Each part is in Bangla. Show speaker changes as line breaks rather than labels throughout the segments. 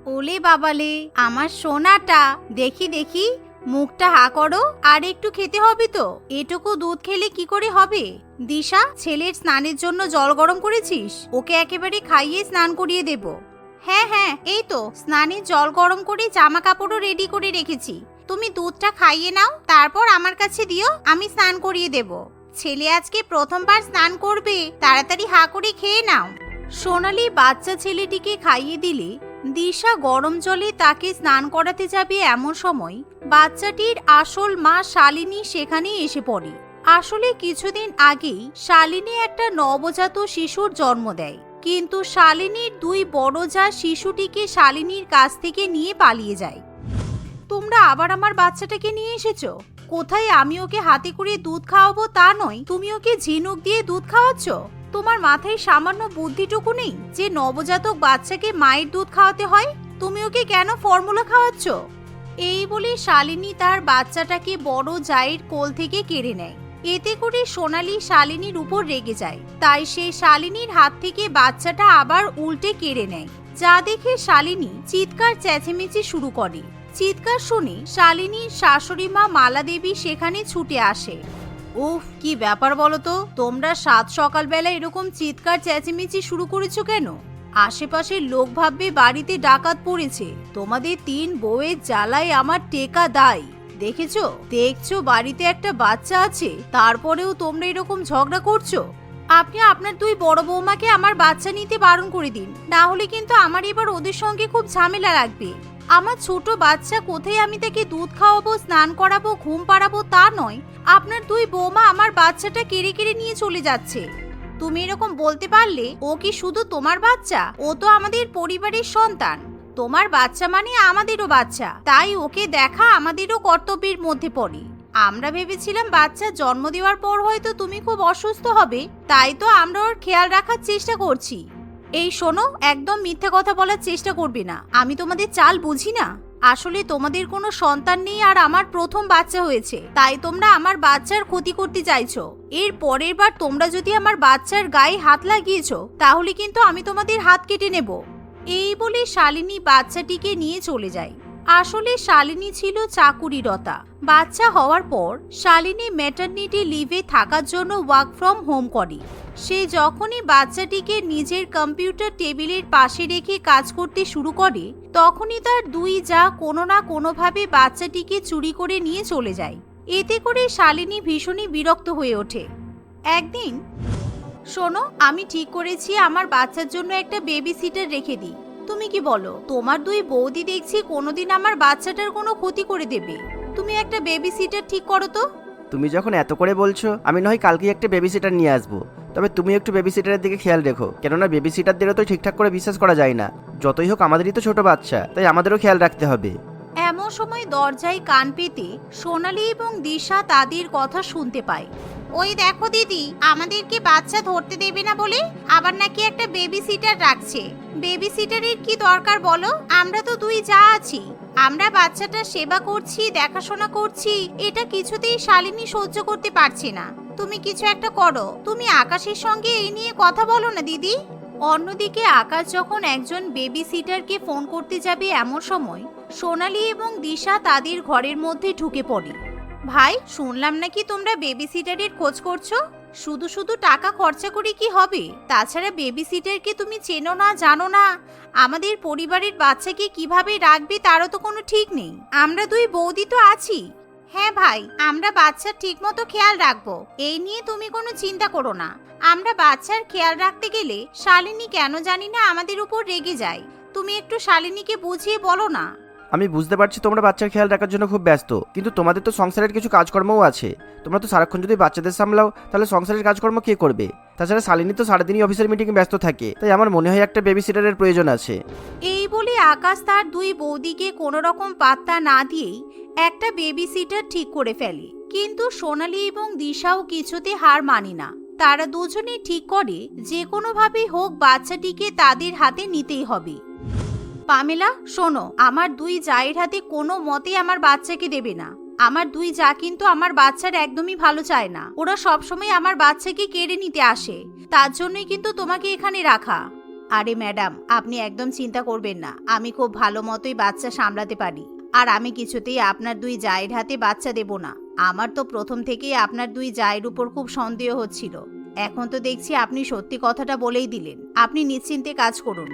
ওলে বাবালে, আমার সোনাটা। দেখি দেখি, মুখটা হা করো। আর একটু খেতে হবে তো। এটুকু দুধ খেলে কি করে হবে? দিশা, ছেলের স্নানের জন্য জল গরম করেছিস? ওকে একেবারে খাইয়ে স্নান করিয়ে দেব। হ্যাঁ হ্যাঁ, এই তো স্নানের জল গরম করে জামা কাপড়ও রেডি করে রেখেছি। তুমি দুধটা খাইয়ে নাও, তারপর আমার কাছে দিও, আমি স্নান করিয়ে দেব। ছেলে আজকে প্রথমবার স্নান করবে, তাড়াতাড়ি হা করে খেয়ে নাও। সোনালি বাচ্চা ছেলেটিকে খাইয়ে দিলে দিশা গরম জলে তাকে স্নান করাতে যাবে। এমন সময় বাচ্চাটির আসল মা শালিনী সেখানে এসে পড়ে। আসলে কিছুদিন আগেই শালিনী একটা নবজাত শিশুর জন্ম দেয়, কিন্তু শালিনীর দুই বড় যা শিশুটিকে শালিনীর কাছ থেকে নিয়ে পালিয়ে যায়। তোমরা আবার আমার বাচ্চাটাকে নিয়ে এসেছো? কোথায় আমি ওকে হাতে করে দুধ খাওয়াবো তা নয়, তুমি ওকে ঝিনুক দিয়ে দুধ খাওয়াচ্ছ? তোমার মাথায় সামান্য বুদ্ধিটুকু নেই যে নবজাতক বাচ্চাকে মায়ের দুধ খাওয়াতে হয়? তুমি ওকে কেন ফর্মুলা খাওয়াচ্ছ? এই বলে শালিনী তার বাচ্চাটাকে বড় জায়ের কোল থেকে কেড়ে নেয়। এতে করে সোনালি শালিনীর উপর রেগে যায়, তাই সে শালিনীর হাত থেকে বাচ্চাটা আবার উল্টে কেড়ে নেয়। যা দেখে শালিনী চিৎকার চেঁচেমেচি শুরু করে। চিৎকার শুনে শালিনীর শাশুড়ি মা মালা দেবী সেখানে ছুটে আসে। উফ, কি ব্যাপার বলো তো, তোমরা সাত সকালবেলা এরকম চিৎকার চেঁচেমেচি শুরু করেছো কেন? আশেপাশের লোক ভাববে বাড়িতে ডাকাত পড়েছে। তোমাদের তিন বউয়ের জ্বালায় আমার টেকা দায়। দেখছো বাড়িতে একটা বাচ্চা আছে, তারপরেও তোমরা এরকম ঝগড়া করছো। আপনি আপনার দুই বড় বৌমাকে আমার বাচ্চা নিতে বারণ করে দিন, না হলে কিন্তু আমার এবার ওদের সঙ্গে খুব ঝামেলা লাগবে। আমার ছোট বাচ্চা কোথায় আমি তাকে দুধ খাওয়াবো, স্নান করাবো, ঘুম পাড়াবো তা নয়, আপনার দুই বৌমা আমার বাচ্চাটা কেড়ে কেড়ে নিয়ে চলে যাচ্ছে। তুমি এরকম বলতে পারলে? ও কি শুধু তোমার বাচ্চা? ও তো আমাদের পরিবারের সন্তান। তোমার বাচ্চা মানে আমাদেরও বাচ্চা, তাই ওকে দেখা আমাদেরও কর্তব্যের মধ্যে পড়ে। আমরা ভেবেছিলাম বাচ্চা জন্ম দেওয়ার পর হয়তো তুমি খুব অসুস্থ হবে, তাই তো আমরা ওর খেয়াল রাখার চেষ্টা করছি। এই শোনো, একদম মিথ্যে কথা বলার চেষ্টা করবে না। আমি তোমাদের চাল বুঝি না? আসলে তোমাদের কোনো সন্তান নেই আর আমার প্রথম বাচ্চা হয়েছে, তাই তোমরা আমার বাচ্চার ক্ষতি করতে চাইছো। এর পরের বার তোমরা যদি আমার বাচ্চার গায়ে হাত লাগিয়েছো, তাহলে কিন্তু আমি তোমাদের হাত কেটে নেব। এই বলে শালিনী বাচ্চাটিকে নিয়ে চলে যায়। আসলে শালিনী ছিল চাকুরিরতা। বাচ্চা হওয়ার পর শালিনী ম্যাটারনিটি লিভে থাকার জন্য ওয়ার্ক ফ্রম হোম করে। সে যখনই বাচ্চাটিকে নিজের কম্পিউটার টেবিলের পাশে রেখে কাজ করতে শুরু করে, তখনই তার দুই যা কোনো না কোনোভাবে বাচ্চাটিকে চুরি করে নিয়ে চলে যায়। এতে করে শালিনী ভীষণই বিরক্ত হয়ে ওঠে। একদিন, শোনো, আমি ঠিক করেছি আমার বাচ্চার জন্য একটা বেবি সিটার রেখে দিই। তুমি কি বলো? তোমার দুই বৌদি দেখছি কোনোদিন আমার বাচ্চাটার কোনো ক্ষতি করে দেবে। তুমি একটা বেবি সিটার ঠিক করো তো।
তুমি যখন এত করে বলছো, আমি নয় কালকেই একটা বেবি সিটার নিয়ে আসবো। তবে তুমি একটু বেবি সিটারের দিকে খেয়াল রেখো, কেননা বেবি সিটারদেরও তো ঠিকঠাক করে বিশ্বাস করা যায় না। যতই হোক আমাদেরই তো ছোট বাচ্চা, তাই আমাদেরও খেয়াল রাখতে হবে।
এমন সময় দরজায় কান পেতে সোনালি এবং দিশা তাদের কথা শুনতে পায়। ওই দেখো দিদি, আমাদেরকে বাচ্চা ধরতে দেবে না বলে আবার নাকি একটা বেবি সিটার রাখছে। বেবি সিটারের কি দরকার বলো? আমরা তো দুই যা আছি, আমরা বাচ্চাটা সেবা করছি, দেখাশোনা করছি, এটা কিছুতেই শালিনী সহ্য করতে পারছি না। তুমি কিছু একটা করো। তুমি আকাশের সঙ্গে এই নিয়ে কথা বলো না দিদি। অন্যদিকে আকাশ যখন একজন বেবি সিটারকে ফোন করতে যাবে, এমন সময় সোনালি এবং দিশা তাদের ঘরের মধ্যে ঢুকে পড়ে। ভাই, শুনলাম নাকি তোমরা বেবি সিটারের খোঁজ করছো। শুধু শুধু টাকা খরচা করে কি হবে? তাছাড়া বেবি সিটারকে তুমি চেনো না, জানো না। আমাদের পরিবারের বাচ্চাকে কিভাবে রাখবে তারও তো কোনো ঠিক নেই। আমরা দুই বৌদি তো আছি। হ্যাঁ ভাই, আমরা বাচ্চার ঠিক মতো খেয়াল রাখবো, এই নিয়ে তুমি কোনো চিন্তা করো না। আমরা বাচ্চার খেয়াল রাখতে গেলে শালিনী কেন জানি না আমাদের উপর রেগে যায়। তুমি একটু শালিনীকে বুঝিয়ে বলো না।
আমি বুঝতে পারছি তোমরা বাচ্চার খেয়াল রাখার জন্য খুব ব্যস্ত, কিন্তু তোমাদের তো সংসারের কিছু কাজকর্মও আছে। তোমরা তো সারাক্ষণ যদি বাচ্চাদের সামলাও, তাহলে সংসারের কাজকর্ম কে করবে? তাছাড়া শালিনী তো সারাদিনই অফিসের মিটিংয়ে ব্যস্ত থাকে, তাই আমার মনে হয় একটা বেবি সিটারের প্রয়োজন আছে।
এই বলে আকাশ তার দুই বৌদিকে কোনো রকম পাত্তা না দিয়েই একটা বেবি সিটার ঠিক করে ফেলে। কিন্তু সোনালি এবং দিশাও কিছুতে হার মানে না। তারা দুজনে ঠিক করে যে কোনোভাবেই হোক বাচ্চাটিকে তাদের হাতে নিতেই হবে। পামেলা, শোনো, আমার দুই জায়ের হাতে কোনো মতে আমার বাচ্চাকে দেবে না। আমার দুই যা কিন্তু আমার বাচ্চার একদমই ভালো চায় না। ওরা সবসময় আমার বাচ্চাকে কেড়ে নিতে আসে, তার জন্যই কিন্তু তোমাকে এখানে রাখা। আরে ম্যাডাম, আপনি একদম চিন্তা করবেন না, আমি খুব ভালো মতোই বাচ্চা সামলাতে পারি। আর আমি কিছুতেই আপনার দুই জায়ের হাতে বাচ্চা দেব না। আমার তো প্রথম থেকেই আপনার দুই জায়ের উপর খুব সন্দেহ হচ্ছিল। এখন তো দেখছি আপনি সত্যি কথাটা বলেই দিলেন। আপনি নিশ্চিন্তে কাজ করুন।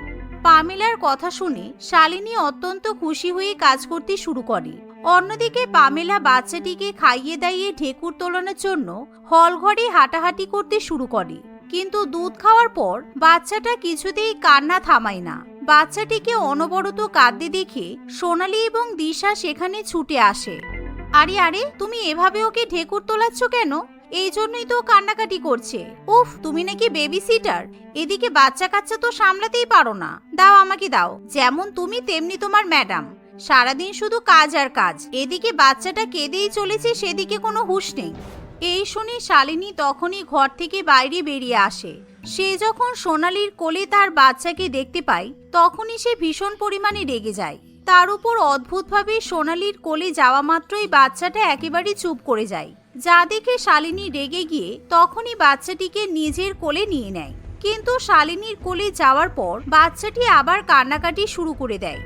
পামেলার কথা শুনে শালিনী অত্যন্ত খুশি হয়ে কাজ করতে শুরু করে। অন্যদিকে পামেলা বাচ্চাটিকে খাইয়ে দাইয়ে ঢেকুর তোলানোর জন্য হলঘরে হাঁটাহাঁটি করতে শুরু করে। কিন্তু দুধ খাওয়ার পর বাচ্চাটা কিছুতেই কান্না থামায় না। বাচ্চাটিকে অনবরত কাঁদতে দেখে সোনালি এবং দিশা সেখানে ছুটে আসে। আরে আরে, তুমি এভাবে ওকে ঢেকুর তোলাচ্ছ কেন? এই জন্যই তো কান্নাকাটি করছে। উফ, তুমি নাকি বেবি সিটার? এদিকে বাচ্চা কাচ্চা তো সামলাতেই পারো না। দাও, আমাকে দাও। যেমন তুমি তেমনি তোমার ম্যাডাম, সারাদিন শুধু কাজ আর কাজ। এদিকে বাচ্চাটা কেঁদেই চলেছে, সেদিকে কোনো হুঁশ নেই। এই শুনে শালিনী তখনই ঘর থেকে বাইরে বেরিয়ে আসে। সে যখন সোনালির কোলে তার বাচ্চাকে দেখতে পায়, তখনই সে ভীষণ পরিমাণে রেগে যায়। তার উপর অদ্ভুতভাবে সোনালির কোলে যাওয়া মাত্রই বাচ্চাটা একেবারে চুপ করে যায়। যা দেখে শালিনী রেগে গিয়ে তখনই বাচ্চাটিকে নিজের কোলে নিয়ে নেয়। কিন্তু শালিনীর কোলে যাওয়ার পর বাচ্চাটি আবার কান্নাকাটি শুরু করে দেয়।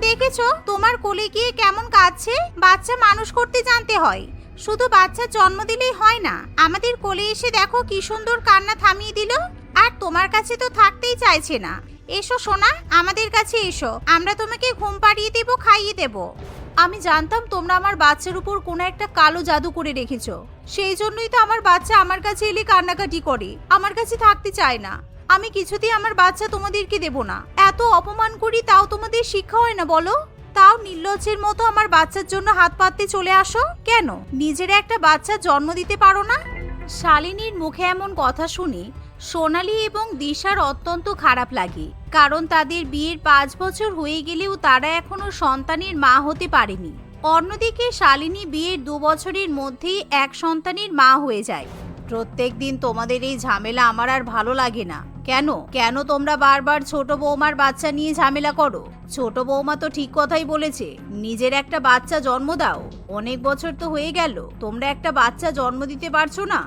দেখেছো, তোমার কোলে গিয়ে কেমন কাঁদছে? বাচ্চা মানুষ করতে জানতে হয়, শুধু বাচ্চা জন্ম দিলেই হয় না। আমাদের কোলে এসে দেখো কি সুন্দর কান্না থামিয়ে দিল। আর তোমার কাছে তো থাকতেই চাইছে না। এসো সোনা, আমাদের কাছে এসো, আমরা তোমাকে ঘুম পাড়িয়ে দেবো, খাইয়ে দেবো। আমি জানতাম তোমরা আমার বাচ্চার উপর কোনো একটা কালো জাদু করে রেখেছো। সেই জন্যই তো আমার বাচ্চা আমার কাছে এলে কান্নাকাটি করে, আমার কাছে থাকতে চায় না। আমি কিছুতেই আমার বাচ্চা তোমাদেরকে দেব না। এত অপমান করি, তাও তোমাদের শিক্ষা হয় না বলো? তাও নির্লজ্জের মতো আমার বাচ্চার জন্য হাত পাততে চলে আসো কেন? নিজের একটা বাচ্চা জন্ম দিতে পারো না? শালিনীর মুখে এমন কথা শুনে সোনালি এবং দিশার অত্যন্ত খারাপ লাগে। কারণ তাদের বিয়ের 5 বছর হয়ে গেলেও তারা এখনো সন্তানের মা হতে পারেনি। অন্যদিকে শালিনী বিয়ের 2 বছরের মধ্যেই এক সন্তানের মা হয়ে যায়। প্রত্যেক দিন তোমাদের এই ঝামেলা আমার আর ভালো লাগে না। কেন কেন তোমরা বারবার ছোট বৌমার বাচ্চা নিয়ে ঝামেলা করো? ছোট বৌমা তো ঠিক কথাই বলেছে, নিজের একটা বাচ্চা জন্ম দাও। অনেক বছর তো হয়ে গেল, তোমরা একটা বাচ্চা জন্ম দিতে পারছো না।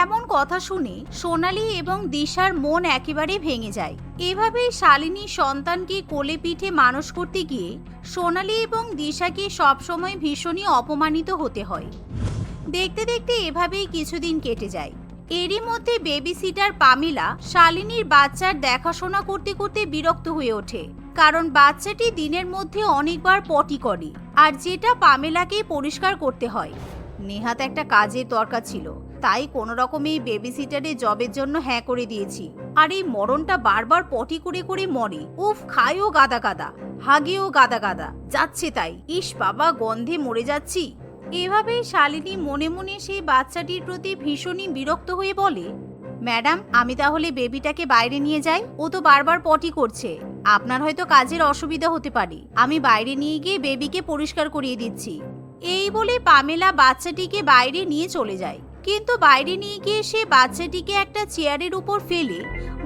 এমন কথা শুনে সোনালি এবং দিশার মন একেবারে ভেঙে যায়। এভাবেই শালিনী সন্তানকে কোলে পিঠে মানুষ করতে গিয়ে সোনালি এবং দিশাকে সবসময় ভীষণই অপমানিত হতে হয়। দেখতে দেখতে এভাবেই কিছুদিন কেটে যায়। এরই মধ্যে বেবি সিটার পামেলা শালিনীর বাচ্চার দেখাশোনা করতে করতে বিরক্ত হয়ে ওঠে। কারণ বাচ্চাটি দিনের মধ্যে অনেকবার পটি করে, আর যেটা পামেলাকেই পরিষ্কার করতে হয়। নেহাত একটা কাজের দরকার ছিল, তাই কোনো রকমে এই বেবি সিটারের জবের জন্য হ্যাঁ করে দিয়েছি। আর এই মরণটা বারবার পটি করে করে মরে। উফ, খায়ও গাদা গাদা, হাগেও গাদা গাদা, যাচ্ছে তাই। ইস বাবা, গন্ধে মরে যাচ্ছি। এভাবেই শালিনী মনে মনে সেই বাচ্চাটির প্রতি ভীষণই বিরক্ত হয়ে বলে, ম্যাডাম, আমি তাহলে বেবিটাকে বাইরে নিয়ে যাই। ও তো বারবার পটি করছে, আপনার হয়তো কাজের অসুবিধা হতে পারে। আমি বাইরে নিয়ে গিয়ে বেবিকে পরিষ্কার করিয়ে দিচ্ছি। এই বলে পামেলা বাচ্চাটিকে বাইরে নিয়ে চলে যায়। কিন্তু বাইরে নিয়ে গিয়ে সে বাচ্চাটিকে একটা চেয়ারের উপর ফেলে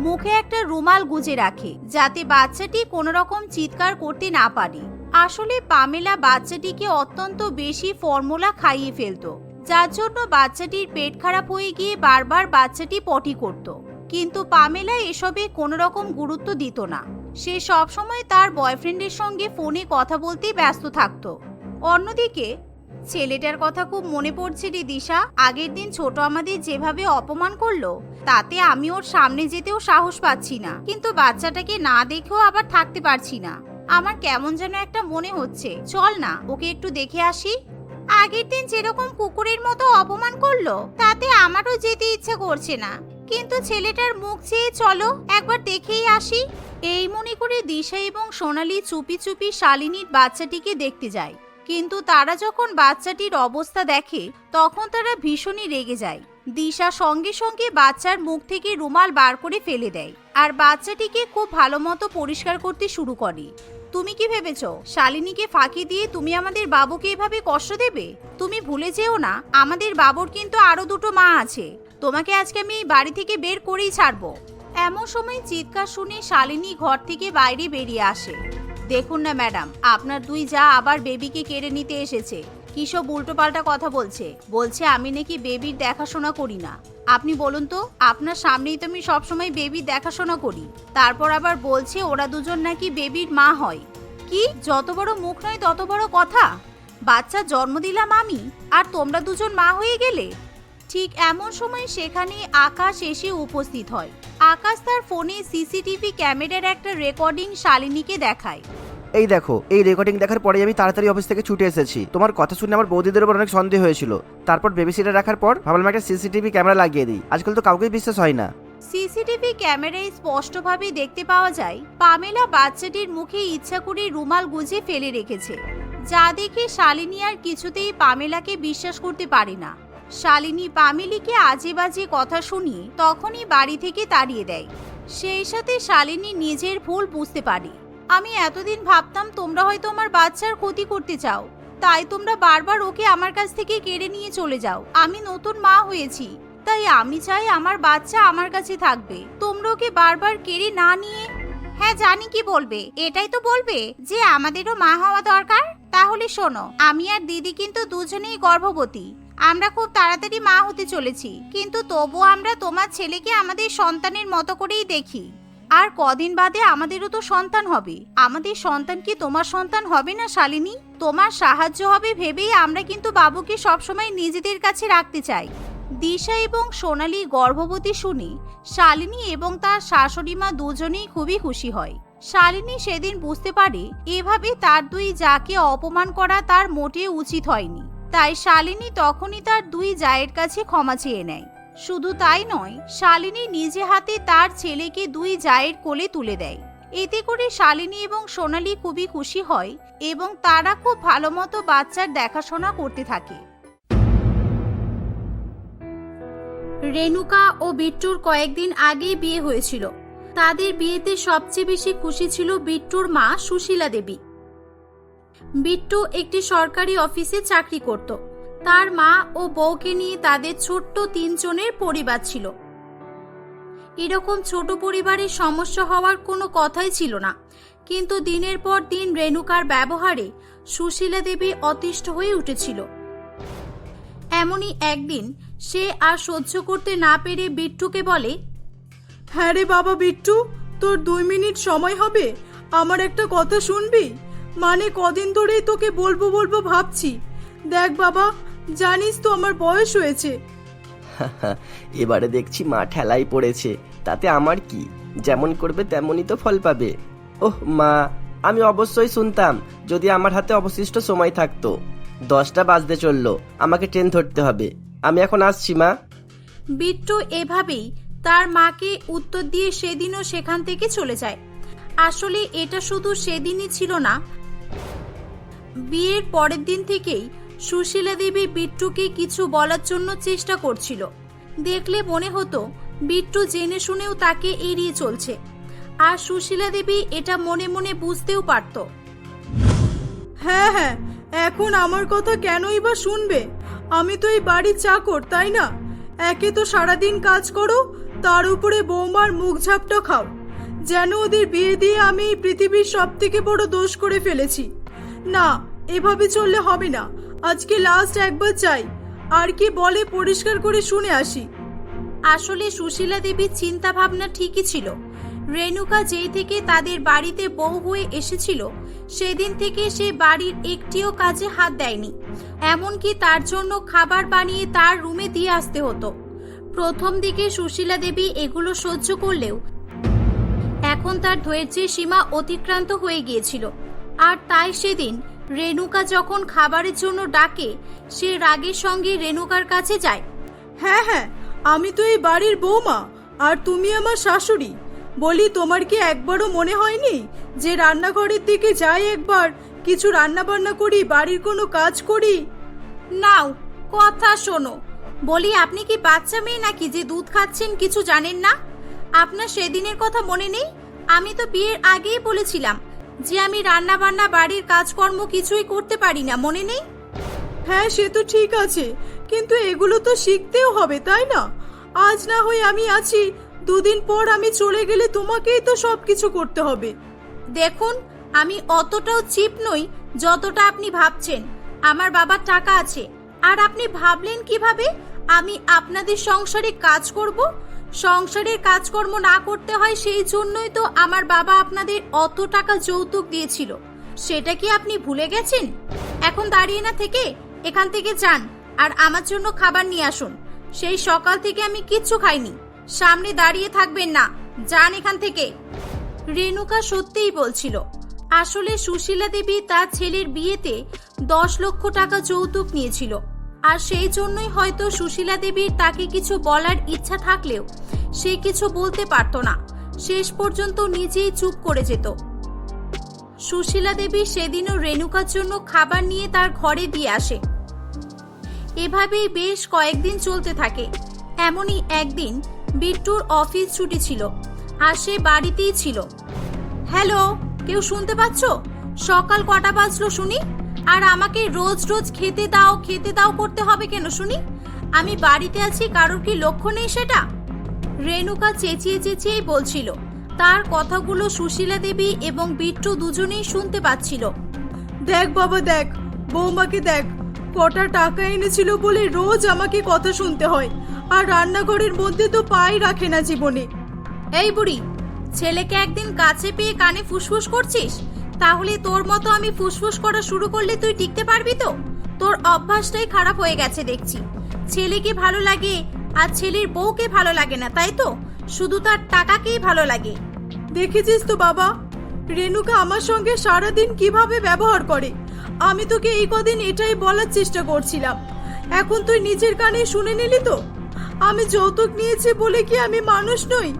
মুখে একটা রুমাল গুজে রাখে, যাতে বাচ্চাটি কোনো রকম চিৎকার করতে না পারে। আসলে পামেলা বাচ্চাটিকে অত্যন্ত বেশি ফর্মুলা খাইয়ে ফেলতো, যার জন্য বাচ্চাটির পেট খারাপ হয়ে গিয়ে বারবার বাচ্চাটি পটি করত। কিন্তু পামেলা এসবে কোনো রকম গুরুত্ব দিত না। সে সবসময় তার বয়ফ্রেন্ডের সঙ্গে ফোনে কথা বলতেই ব্যস্ত থাকতো। অন্যদিকে ছেলেটার কথা খুব মনে পড়ছে রে দিশা। আগের দিন ছোট আমাদের যেভাবে অপমান করলো, তাতে আমি ওর সামনে যেতেও সাহস পাচ্ছি না। কিন্তু বাচ্চাটাকে না দেখেও আবার থাকতে পারছি না। আমার কেমন যেন একটা মনে হচ্ছে। চল না, ওকে একটু দেখে আসি। আগের দিন যেরকম কুকুরের মতো অপমান করলো, তাতে আমারও যেতে ইচ্ছে করছে না। কিন্তু ছেলেটার মুখ চেয়ে চলো একবার দেখেই আসি। এই মনে করে দিশা এবং সোনালি চুপি চুপি শালিনীর বাচ্চাটিকে দেখতে যায়। কিন্তু তারা যখন বাচ্চাটির অবস্থা দেখে, তখন তারা ভীষণই রেগে যায়। দিশা সঙ্গে সঙ্গে বাচ্চার মুখ থেকে রুমাল বার করে ফেলে দেয়, আর বাচ্চাটিকে খুব ভালো মতো পরিষ্কার করতে শুরু করে। তুমি কি ভেবেছো শালিনীকে ফাঁকি দিয়ে তুমি আমাদের বাবুকে এভাবে কষ্ট দেবে? তুমি ভুলে যেও না, আমাদের বাবুর কিন্তু আরো 2টো মা আছে। তোমাকে আজকে আমি এই বাড়ি থেকে বের করেই ছাড়বো। এমন সময় চিৎকার শুনে শালিনী ঘর থেকে বাইরে বেরিয়ে আসে। দেখুন না ম্যাডাম, আপনার দুই যা আবার বেবিকে কেড়ে নিতে এসেছে। কিসব উল্টোপাল্টা কথা বলছে, বলছে আমি নাকি বেবির দেখাশোনা করি না। আপনি বলুন তো, আপনার সামনেই তো আমি সবসময় বেবির দেখাশোনা করি, তারপর আবার বলছে ওরা দুজন নাকি বেবির মা হয়। কি যত বড় মুখ নয় তত বড় কথা। বাচ্চা জন্ম দিলাম আমি, আর তোমরা দুজন মা হয়ে গেলে। ঠিক এমন সময় সেখানে আকাশ এসে উপস্থিত হয়। আকাশ তার ফোনে সিসিটিভি ক্যামেরার একটা রেকর্ডিং শালিনীকে দেখায়।
এই দেখো, এই রেকর্ডিং দেখার পরে আমি তাড়াতাড়ি অফিস থেকে ছুটে এসেছি। তোমার কথা শুনে আমার বৌদিদের উপর অনেক সন্দেহ হয়েছিল। তারপর বেবি সিটার রাখার পর ভাবলাম একটা সিসিটিভি ক্যামেরা লাগিয়ে দিই। আজকাল তো কাউকেই বিশ্বাস হয় না।
সিসিটিভি ক্যামেরায় স্পষ্টভাবে দেখতে পাওয়া যায় পামেলা বাচ্চাটির মুখে ইচ্ছা করে রুমাল গুজে ফেলে রেখেছে, যা দেখে শালিনী আর কিছুতেই পামেলাকে বিশ্বাস করতে পারে না। শালিনী পামেলিকে আজে বাজে কথা শুনিয়ে তখনই বাড়ি থেকে তাড়িয়ে দেয়। সেই সাথে শালিনী নিজের ভুল বুঝতে পারে। আমি এতদিন ভাবতাম তোমরা হয়তো আমার বাচ্চার ক্ষতি করতে চাও, তাই তোমরা বারবার ওকে আমার কাছ থেকে কেড়ে নিয়ে চলে যাও। আমি নতুন মা হয়েছি, তাই আমি চাই আমার বাচ্চা আমার কাছে থাকবে, তোমরা ওকে বারবার কেড়ে না নিয়ে। হ্যাঁ জানি কি বলবে, এটাই তো বলবে যে আমাদেরও মা হওয়া দরকার। তাহলে শোনো, আমি আর দিদি কিন্তু দুজনেই গর্ভবতী। আমরা খুব তাড়াতাড়ি মা হতে চলেছি, কিন্তু তবুও আমরা তোমার ছেলেকে আমাদের সন্তানের মতো করেই দেখি। আর কদিন বাদে আমাদেরও তো সন্তান হবে। আমাদের সন্তান কি তোমার সন্তান হবে না শালিনী? তোমার সাহায্য হবে ভেবেই আমরা কিন্তু বাবুকে সবসময় নিজেদের কাছে রাখতে চাই। দিশা এবং সোনালী গর্ভবতী শুনে শালিনী এবং তার শাশুড়ি মা দুজনেই খুবই খুশি হয়। শালিনী সেদিন বুঝতে পারে এভাবে তার দুই জাকে অপমান করা তার মোটেও উচিত হয়নি। তাই শালিনী তখনই তার দুই জায়ের কাছে ক্ষমা চেয়ে নেয়। শুধু তাই নয়, শালিনী নিজে হাতে তার ছেলেকে দুই জায়ের কোলে তুলে দেয়। এতে করে শালিনী এবং সোনালী খুবই খুশি হয় এবং তারা খুব ভালো মতো বাচ্চার দেখাশোনা করতে থাকে। রেণুকা ও বিট্টুর কয়েকদিন আগেই বিয়ে হয়েছিল। তাদের বিয়েতে সবচেয়ে বেশি খুশি ছিল বিট্টুর মা সুশীলা দেবী। বিট্টু একটি সরকারি অফিসে চাকরি করত। তার মা ও বউকে নিয়ে তাদের ছোট্ট 3 জনের পরিবার ছিল। এরকম ছোট পরিবারের সমস্যা হওয়ার কোনো কথাই ছিল না, কিন্তু দিনের পর দিন রেণুকার ব্যবহারে সুশীলা দেবী অতিষ্ঠ হয়ে উঠেছিল। এমনই একদিন সে আর সহ্য করতে না পেরে বিট্টুকে বলে,
হ্যাঁ রে বাবা বিট্টু, তোর 2 মিনিট সময় হবে? আমার একটা কথা শুনবি? মানে কদিন ধরেই তোকে বলবো বলবো ভাবছি। দেখ বাবা, জানিস তো আমার বয়স হয়েছে।
এবারে দেখছি মা ঠেলাই পড়েছে, তাতে আমার কি? যেমন করবে তেমনই তো ফল পাবে। ওহ মা, আমি অবশ্যই শুনতাম যদি আমার হাতে অবশিষ্ট সময় থাকতো। 10টা বাজতে চললো, আমাকে ট্রেন ধরতে হবে। আমি এখন আসছি মা।
বিট্টু এভাবেই তার মাকে উত্তর দিয়ে সেদিনও সেখান থেকে চলে যায়। আসলে এটা শুধু সেদিনই ছিল না, বিয়ের পরের দিন থেকেই সুশীলা দেবী বিট্টুকে কিছু বলার জন্য চেষ্টা করছিল। দেখলে মনে হতো বিট্টু জেনে শুনেও তাকে এড়িয়ে চলছে, আর সুশীলা দেবী এটা মনে মনে বুঝতেও পারত।
হ্যাঁ হ্যাঁ, এখন আমার কথা কেনই বা শুনবে? আমি তো এই বাড়ির চাকর, তাই না? একে তো সারাদিন কাজ করো, তার উপরে বৌমার মুখ ঝাপটা খাও। যেন ওদের বিয়ে দিয়ে আমি এই পৃথিবীর সব থেকে বড় দোষ করে ফেলেছি। না, এভাবে চললে হবে না। আজকে লাস্ট একবার চাই, আর কি বলে পরিষ্কার করে শুনে আসি।
আসলে সুশীলা দেবীর চিন্তা ভাবনা ঠিকই ছিল। রেণুকা যেই থেকে তাদের বাড়িতে বউ হয়ে এসেছিল, সেদিন থেকে সে বাড়ির একটিও কাজে হাত দেয়নি। এমনকি তার জন্য খাবার বানিয়ে তার রুমে দিয়ে আসতে হতো। প্রথম দিকে সুশীলা দেবী এগুলো সহ্য করলেও এখন তার ধৈর্যের সীমা অতিক্রান্ত হয়ে গিয়েছিল। আর তাই সেদিন রেণুকা যখন খাবারের জন্য ডাকে, সে রাগের সঙ্গে রেণুকার কাছে যায়।
হ্যাঁ হ্যাঁ, আমি তো এই বাড়ির বৌমা, আর তুমি আমার শাশুড়ি। বলি, তোমার কি একবারও মনে হয়নি যে রান্নাঘরের দিকে যাই, একবার কিছু রান্না বান্না করি, বাড়ির কোনো কাজ করি?
নাও কথা শোনো, বলি আপনি কি বাচ্চা মেয়ে নাকি যে দুধ খাচ্ছেন কিছু জানেন না? আপনার সেদিনের কথা মনে নেই? আমি তো বিয়ের আগেই বলেছিলাম যে আমি রান্না বান্না বাড়ির কাজকর্ম কিছুই করতে পারি না, মনে নেই?
হ্যাঁ, সে তো ঠিক আছে, কিন্তু এগুলো তো শিখতেও হবে, তাই না? আজ না হয় আমি আছি, 2 দিন পর আমি চলে গেলে তোমাকেই তো সবকিছু করতে হবে।
দেখুন, আমি অতটাও চিপ নই যতটা আপনি ভাবছেন। আমার বাবার টাকা আছে, আর আপনি ভাবলেন কিভাবে আমি আপনাদের সংসারে কাজ করব? সংসারের কাজকর্ম না করতে হয়, সেই জন্যই তো আমার বাবা আপনাদের অত টাকা যৌতুক দিয়েছিল। সেটা কি আপনি ভুলে গেছেন? এখন দাঁড়িয়ে না থেকে এখান থেকে যান, আর আমার জন্য খাবার নিয়ে আসুন। সেই সকাল থেকে আমি কিচ্ছু খাইনি। সামনে দাঁড়িয়ে থাকবেন না, যান এখান থেকে। রেণুকা সত্যিই বলছিল, আসলে সুশীলা দেবী তার ছেলের বিয়েতে 10 লক্ষ টাকা যৌতুক নিয়েছিল, আর সেই জন্যই হয়তো সুশীলা দেবীর তাকে কিছু বলার ইচ্ছা থাকলেও সে কিছু বলতে পারত না। শেষ পর্যন্ত নিজেই চুপ করে যেত। সুশীলা দেবী সেদিনও রেণুকার জন্য খাবার নিয়ে তার ঘরে দিয়ে আসে। এভাবেই বেশ কয়েকদিন চলতে থাকে। এমনই একদিন বিট্টুর অফিস ছুটি ছিল, আর সে বাড়িতেই ছিল। হ্যালো, কেউ শুনতে পাচ্ছ? সকাল কটা বাজলো শুনি? আর আমাকে রোজ রোজ খেতে দাও করতে হবে কেন শুনি? আমি বাড়িতে আছি, কারোর কি লক্ষ্য নেই সেটা? রেণুকা চেঁচিয়ে চেঁচিয়েই বলছিল। তার কথাগুলো সুশীলা দেবী এবং বিট্টু দুজনেই শুনতে পাচ্ছিল।
দেখ বাবা দেখ, বৌমাকে দেখ, কটা টাকা এনেছিল বলে রোজ আমাকে কথা শুনতে হয়, আর রান্নাঘরের মধ্যে তো পাই রাখে না জীবনে।
এই বুড়ি, ছেলেকে একদিন কাছে পেয়ে কানে ফুসফুস করছিস? তাহলে তোর মতো আমি ফুসফুস করা শুরু করলে তুই টিকতে পারবি তো? তোর অভ্যাসটাই খারাপ হয়ে গেছে দেখছি। ছেলেকে ভালো লাগে আর ছেলের বউকে ভালো লাগে না, তাই তো? শুধু তার টাকাকেই ভালো লাগে।
দেখেছিস তো বাবা, রেণুকা আমার সঙ্গে সারাদিন কিভাবে ব্যবহার করে। আমি তোকে এই কদিন এটাই বলার চেষ্টা করছিলাম, এখন তুই নিজের কানে শুনে নিলি তো? আমি যৌতুক নিয়েছি বলে কি আমি মানুষ নই?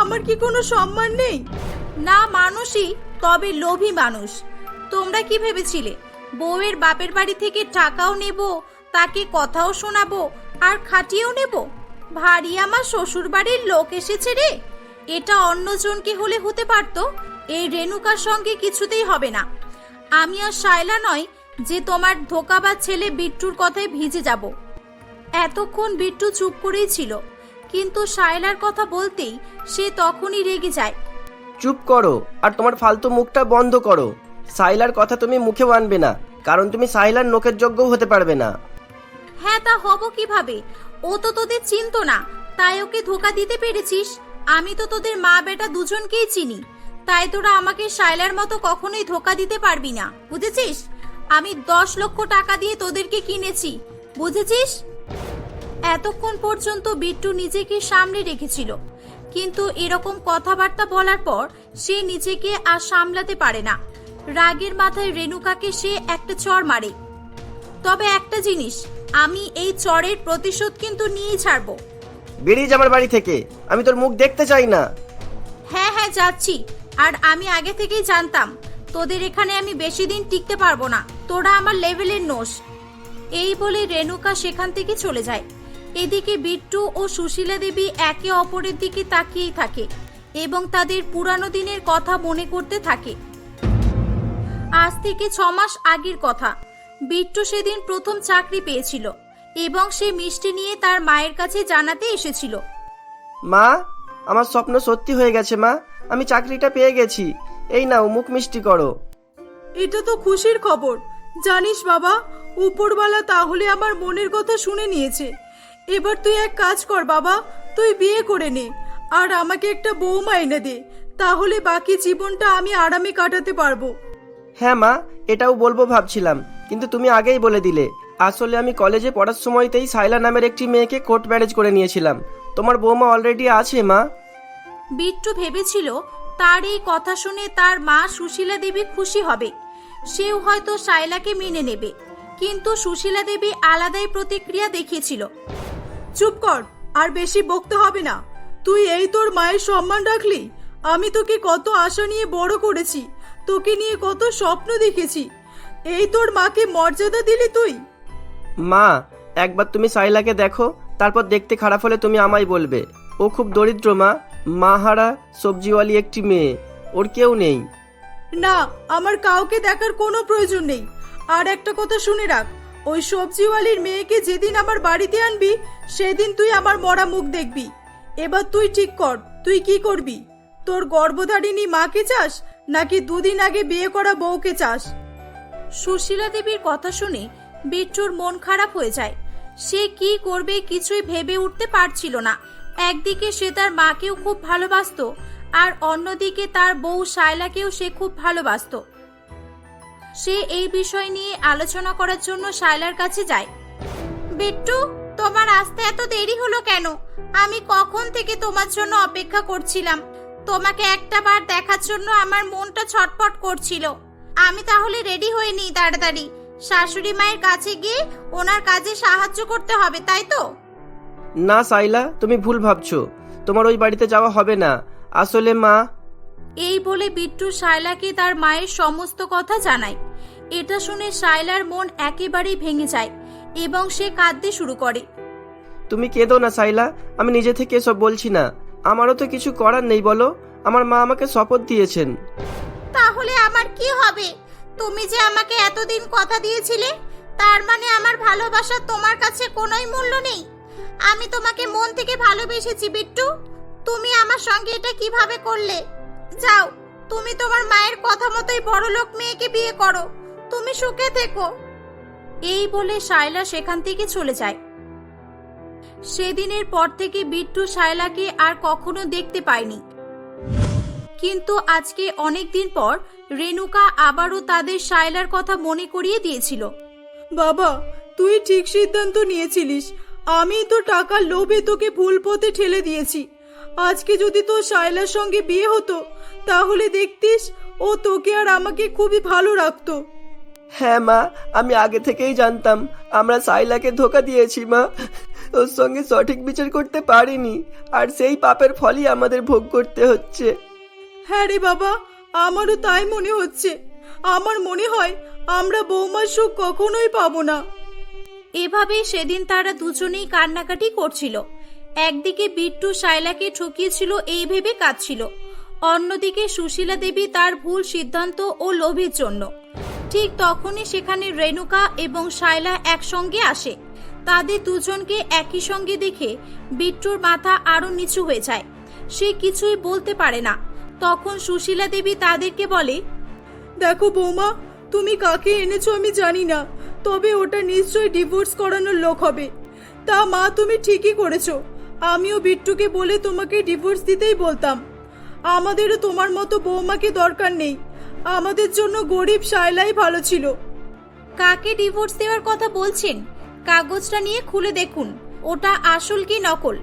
আমার কি কোনো সম্মান নেই?
না মানুষই, তবে লোভী মানুষ। তোমরা কি ভেবেছিলে বউয়ের বাপের বাড়ি থেকে টাকাও নেব, তাকে কথাও শোনাবো, আর খাটিয়েও নেব? ভারী আমার শ্বশুর বাড়ির লোক এসেছে রে। এটা অন্যজনকে হলে হতে পারতো, এই রেণুকার সঙ্গে কিছুতেই হবে না। আমি আর শায়লা নয় যে তোমার ধোকাবাজ ছেলে বিট্টুর কথায় ভিজে যাব। এতক্ষণ বিট্টু চুপ করেই ছিল, কিন্তু শায়লার কথা বলতেই সে তখনই রেগে যায়।
চুপ করো, আর তোমার ফালতু মুখটা বন্ধ করো। সাইলার কথা তুমি মুখেও আনবে না, কারণ তুমি সাইলার নোকের যোগ্যও হতে পারবে না।
হ্যাঁ, তা হব কিভাবে? ও তো তোদের চিনতো না, তাই ওকে ধোকা দিতে পেরেছিস। আমি তো তোদের মা বেটা দুজনকেই চিনি, তাই তোরা আমাকে শায়লার মতো কখনোই ধোকা দিতে পারবি না, বুঝেছিস? আমি 10 লক্ষ টাকা দিয়ে তোদেরকে কিনেছি, বুঝেছিস? এতক্ষণ পর্যন্ত বিট্টু নিজেকে সামনে রেখেছিল, কিন্তু এরকম কথাবার্তা বলার পর সে নিজেকে আর সামলাতে পারে না। রাগের মাথায় রেণুকাকে সে একটা চড় মারে। তবে একটা জিনিস, আমি এই চড়ের প্রতিশোধ কিন্তু নিয়েই ছাড়বো।
বেরিয়ে যা আমার বাড়ি থেকে, আমি তোর মুখ দেখতে চাই না।
হ্যাঁ হ্যাঁ যাচ্ছি, আর আমি আগে থেকেই জানতাম তোদের এখানে আমি বেশি দিন টিকতে পারবো না। তোরা আমার লেভেলের নোস। এই বলে রেণুকা সেখান থেকে চলে যায়। এদিকে বিট্টু ও সুশীলা দেবী একে অপরের দিকে তাকিয়েই থাকে এবং তাদের পুরানো দিনের কথা মনে করতে থাকে। আজ থেকে 6 মাস আগের কথা। বিট্টু সেদিন প্রথম চাকরি পেয়েছিল এবং সে মিষ্টি নিয়ে তার মায়ের কাছে জানাতে এসেছিল।
মা, আমার স্বপ্ন সত্যি হয়ে গেছে মা, আমি চাকরিটা পেয়ে গেছি। এই নাও মুখ মিষ্টি করো।
এটা তো খুশির খবর। জানিস বাবা, উপরওয়ালা তাহলে আমার মনের কথা শুনে নিয়েছে। এবার তুই এক কাজ কর বাবা, তুই বিয়ে করে নে, আর আমাকে একটা বৌমা এনে দে, তাহলে বাকি জীবনটা আমি আরামে কাটাতে পারবো।
হ্যাঁ মা, এটাও বলবো ভাবছিলাম, কিন্তু তুমি আগেই বলে দিলে। আসলে আমি কলেজে পড়ার সময়তেই সাইলা নামের একটি মেয়েকে কোর্ট ম্যারেজ করে নিয়েছিলাম। তোমার বৌমা অলরেডি আছে মা।
বিট্টু ভেবেছিল তার এই কথা শুনে তার মা সুশীলা দেবী খুশি হবে, সেও হয়তো শায়লাকে মেনে নেবে, কিন্তু সুশীলা দেবী আলাদাই প্রতিক্রিয়া দেখিয়েছিল।
চুপ কর, আর বেশি বকতে হবে না। তুই এই তোর মায়ের সম্মান রাখলি? আমি তোকে কত আশা নিয়ে বড় করেছি, তোকে নিয়ে কত স্বপ্ন দেখেছি, এই তোর মাকে মর্যাদা দিলি তুই?
মা, একবার তুমি সাইলাকে দেখো, তারপর দেখতে খারাপ হলে তুমি আমায় বলবে। ও খুব দরিদ্র মা, মাহারা সবজিওয়ালি একটি মেয়ে, ওর কেউ নেই।
না, আমার কাউকে দেখার কোনো প্রয়োজন নেই। আর একটা কথা শুনে রাখ, ওই সবজিওয়ালির মেয়েকে যেদিন আমার বাড়িতে আনবি, সেদিন তুই আমার মরা মুখ দেখবি। এবার তুই ঠিক কর, তুই কি করবি? তোর গর্ভধারিণী মাকে চাস, নাকি 2 দিন আগে বিয়ে করা বউকে চাস?
সুশীলা দেবীর কথা শুনে বিট্টুর মন খারাপ হয়ে যায়। সে কি করবে কিছুই ভেবে উঠতে পারছিল না। একদিকে সে তার মাকেও খুব ভালোবাসতো, আর অন্যদিকে তার বউ শায়লাকেও সে খুব ভালোবাসতো। সে এই বিষয় নিয়ে আলোচনা করার জন্য শায়লার কাছে যায়। বিট্টু, তোমার আসতে এত দেরি হলো কেন? আমি কখন থেকে তোমার জন্য অপেক্ষা করছিলাম। তোমাকে একটা বার দেখার জন্য আমার মনটা ছটফট করছিল। আমি তাহলে রেডি হয়ে নিই তাড়াতাড়ি। শাশুড়ি মায়ের কাছে গিয়ে ওনার কাজে সাহায্য করতে হবে, তাই তো?
না সাইলা, তুমি ভুল ভাবছো। তোমার ওই বাড়িতে যাওয়া হবে না। আসলে মা।
এই বলে বিট্টু শায়লাকে তার মায়ের সমস্ত কথা জানায়। এটা শুনে শায়লার মন একেবারেই ভেঙে যায় এবং সে কাঁদতে শুরু করে।
তুমি কেঁদো না সাইলা, আমি নিজে থেকে এসব বলছি না। আমারও তো কিছু করার নেই বলো। আমার মা আমাকে শপথ দিয়েছেন।
তাহলে আমার কি হবে? তুমি যে আমাকে এতদিন কথা দিয়েছিলে, তার মানে আমার ভালোবাসা তোমার কাছে কোনোই মূল্য নেই? আমি তোমাকে মন থেকে ভালোবেসেছি বিট্টু। তুমি আমার সঙ্গে এটা কিভাবে করলে? যাও, তুমি তোমার মায়ের কথা মতোই বড়লোক মেয়েকে বিয়ে করো। তুমি সুখে থেকো। এই বলে শায়লা সেখান থেকে চলে যায়। সেদিনের পর থেকে বিট্টু শায়লাকে আর কখনো দেখতে পায়নি। কিন্তু আজকে অনেক দিন পর রেণুকা আবারও তাদের শায়লার কথা মনে করিয়ে দিয়েছিল।
বাবা, তুই ঠিক সিদ্ধান্ত নিয়েছিলিস। আমি তো টাকার লোভে তোকে ভুল পথে ঠেলে দিয়েছি। আজকে যদি তোর শায়লার সঙ্গে বিয়ে হতো, তাহলে দেখতিস ও তোকে আর আমাকে খুবই ভালো রাখতো।
হ্যাঁ মা, আমি আগে থেকেই জানতাম। আমরা সাইলাকে ধোকা দিয়েছি মা। ওর সঙ্গে সঠিক বিচার করতে পারিনি, আর সেই পাপের ফলই আমাদের ভোগ করতে হচ্ছে।
হ্যাঁ রে বাবা, আমারও তাই মনে হচ্ছে। আমার মনে হয় আমরা বৌমার সুখ কখনোই পাবো না।
এভাবেই সেদিন তারা দুজনেই কান্নাকাটি করছিল। একদিকে বিট্টু শায়লাকে ঠকিয়েছিল এই ভেবে কাঁদছিল, অন্যদিকে সুশীলা দেবী তার ভুল সিদ্ধান্ত ও লোভের জন্য। ঠিক তখনই সেখানে রেণুকা এবং শায়লা একসঙ্গে আসে। তাদের দুজনকে একই সঙ্গে দেখে বিট্টুর মাথা আরো নিচু হয়ে যায়। সে কিছুই বলতে পারে না। তখন সুশীলা দেবী তাদেরকে বলে,
দেখো বৌমা, তুমি কাকে এনেছো আমি জানি না, তবে ওটা নিশ্চয়ই ডিভোর্স করানোর লোক হবে। তা মা, তুমি ঠিকই করেছো। আমিও বিট্টুকে বলে তোমাকে ডিভোর্স দিতেই বলতাম। আমাদেরও তোমার মতো বৌমাকে দরকার নেই। আমাদের জন্য গরিব শায়লাই ভালো ছিল।
কাকে ডিভোর্স দেওয়ার কথা বলছেন? কাগজটা নিয়ে খুলে দেখুন, ওটা আসল কি নকল।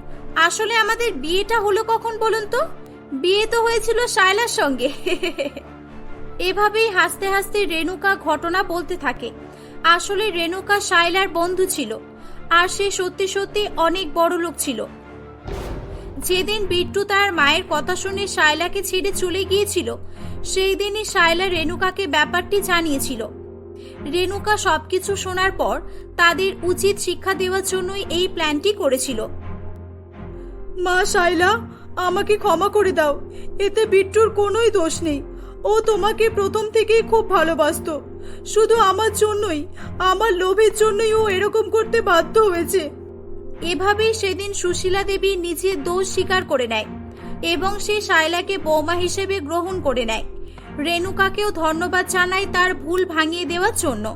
আসলে আমাদের বিয়েটা হলো কখন বলুন তো? বিয়ে তো হয়েছিল শায়লার সঙ্গে। এভাবেই হাসতে হাসতে রেণুকা ঘটনা বলতে থাকে। আসলে রেণুকা শায়লার বন্ধু ছিল, আর সে সত্যি সত্যি অনেক বড় লোক ছিল। যেদিন বিট্টু তার মায়ের কথা শুনে শায়লাকে ছেড়ে চলে গিয়েছিল, সেই দিনই শায়লা রেণুকাকে ব্যাপারটি জানিয়েছিল। রেণুকা সবকিছু শোনার পর তাদের উচিত শিক্ষা দেওয়ার জন্যই এই প্ল্যানটি করেছিল।
মা শায়লা, আমাকে ক্ষমা করে দাও। এতে বিট্টুর কোনোই দোষ নেই। ও তোমাকে প্রথম থেকেই খুব ভালোবাসতো। শুধু আমার জন্যই, আমার লোভের জন্যই ও এরকম করতে বাধ্য হয়েছে।
এভাবেই সেদিন সুশীলা দেবী নিজের দোষ স্বীকার করে নেয় এবং সে শায়লাকে বৌমা হিসেবে গ্রহণ করে নেয়। রেণুকাকেও ধন্যবাদ জানায় তার ভুল ভাঙিয়ে দেওয়ার জন্য।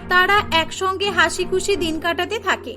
তারা একসঙ্গে হাসি খুশি দিন কাটাতে থাকে।